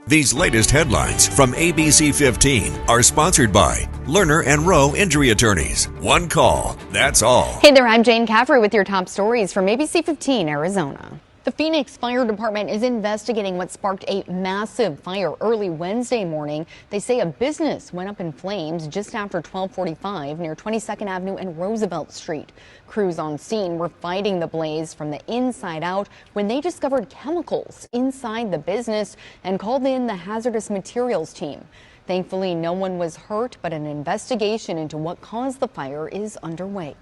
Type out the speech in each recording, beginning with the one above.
These latest headlines from ABC15 are sponsored by Lerner and Rowe Injury Attorneys. One call, that's all. Hey there, I'm Jane Caffrey with your top stories from ABC15 Arizona. The Phoenix Fire Department is investigating what sparked a massive fire early Wednesday morning. They say a business went up in flames just after 12:45 near 22nd Avenue and Roosevelt Street. Crews on scene were fighting the blaze from the inside out when they discovered chemicals inside the business and called in the hazardous materials team. Thankfully, no one was hurt, but an investigation into what caused the fire is underway.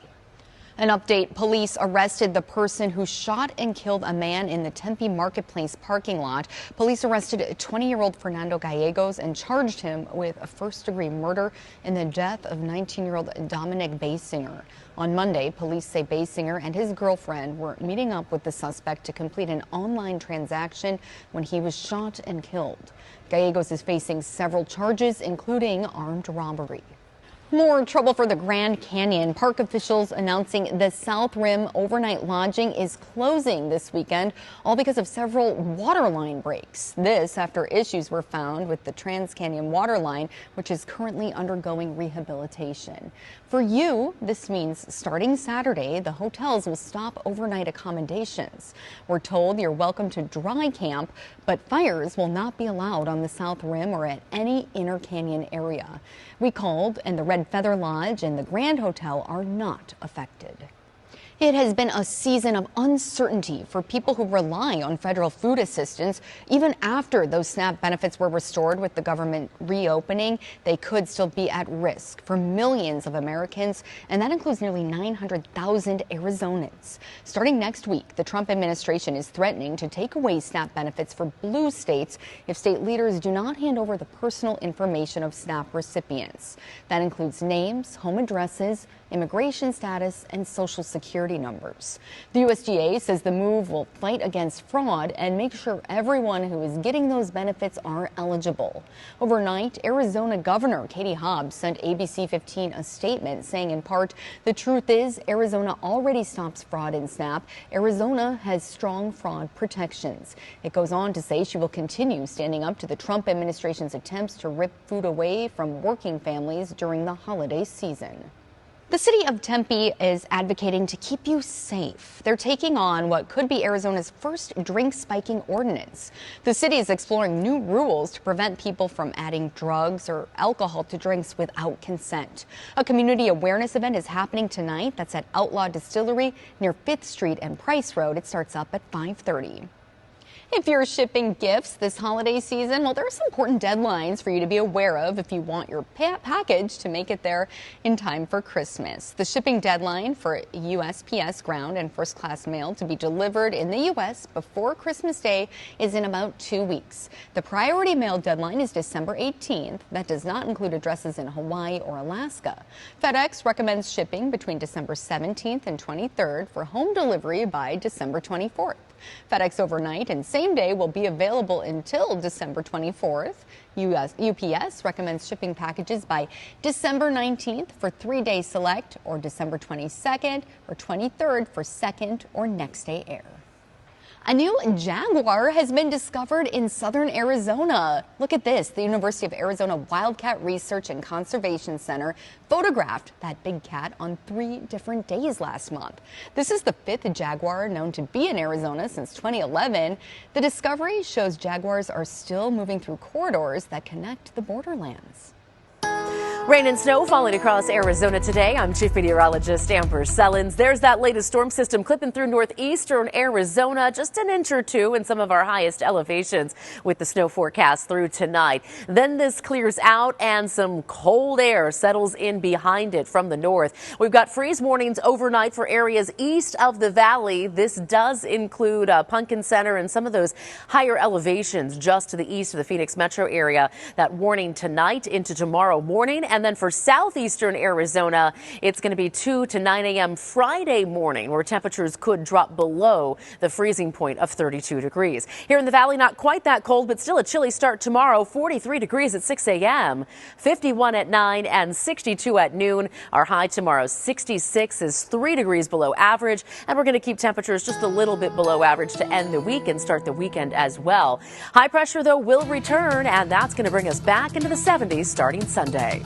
An update, police arrested the person who shot and killed a man in the Tempe Marketplace parking lot. Police arrested 20-year-old Fernando Gallegos and charged him with a first-degree murder in the death of 19-year-old Dominic Basinger. On Monday, police say Basinger and his girlfriend were meeting up with the suspect to complete an online transaction when he was shot and killed. Gallegos is facing several charges, including armed robbery. More trouble for the Grand Canyon. Park officials announcing the South Rim overnight lodging is closing this weekend, all because of several water line breaks. This after issues were found with the Trans Canyon water line, which is currently undergoing rehabilitation. For you, this means starting Saturday, the hotels will stop overnight accommodations. We're told you're welcome to dry camp, but fires will not be allowed on the South Rim or at any Inner Canyon area. We called, and the Red Feather Lodge and the Grand Hotel are not affected. It has been a season of uncertainty for people who rely on federal food assistance. Even after those SNAP benefits were restored with the government reopening, they could still be at risk for millions of Americans, and that includes nearly 900,000 Arizonans. Starting next week, the Trump administration is threatening to take away SNAP benefits for blue states if state leaders do not hand over the personal information of SNAP recipients. That includes names, home addresses, immigration status, and Social Security numbers. The USDA says the move will fight against fraud and make sure everyone who is getting those benefits are eligible. Overnight, Arizona Governor Katie Hobbs sent ABC15 a statement saying, in part, the truth is Arizona already stops fraud in SNAP. Arizona has strong fraud protections. It goes on to say she will continue standing up to the Trump administration's attempts to rip food away from working families during the holiday season. The city of Tempe is advocating to keep you safe. They're taking on what could be Arizona's first drink spiking ordinance. The city is exploring new rules to prevent people from adding drugs or alcohol to drinks without consent. A community awareness event is happening tonight. That's at Outlaw Distillery near 5th Street and Price Road. It starts up at 5:30. If you're shipping gifts this holiday season, well, there are some important deadlines for you to be aware of if you want your package to make it there in time for Christmas. The shipping deadline for USPS ground and first class mail to be delivered in the U.S. before Christmas Day is in about 2 weeks. The priority mail deadline is December 18th. That does not include addresses in Hawaii or Alaska. FedEx recommends shipping between December 17th and 23rd for home delivery by December 24th. FedEx overnight and same day will be available until December 24th. UPS recommends shipping packages by December 19th for 3-day select or December 22nd or 23rd for second or next day air. A new Jaguar has been discovered in southern Arizona. Look at this. The University of Arizona Wildcat Research and Conservation Center photographed that big cat on 3 different days last month. This is the 5th Jaguar known to be in Arizona since 2011. The discovery shows jaguars are still moving through corridors that connect the borderlands. Rain and snow falling across Arizona today. I'm Chief Meteorologist Amber Sellens. There's that latest storm system clipping through northeastern Arizona, just an inch or two in some of our highest elevations with the snow forecast through tonight. Then this clears out and some cold air settles in behind it from the north. We've got freeze warnings overnight for areas east of the valley. This does include Pumpkin Center and some of those higher elevations just to the east of the Phoenix metro area. That warning tonight into tomorrow morning. And then for southeastern Arizona, it's going to be 2 to 9 a.m. Friday morning, where temperatures could drop below the freezing point of 32 degrees. Here in the valley, not quite that cold, but still a chilly start tomorrow. 43 degrees at 6 a.m., 51 at 9, and 62 at noon. Our high tomorrow, 66, is 3 degrees below average, and we're going to keep temperatures just a little bit below average to end the week and start the weekend as well. High pressure, though, will return, and that's going to bring us back into the 70s starting Sunday.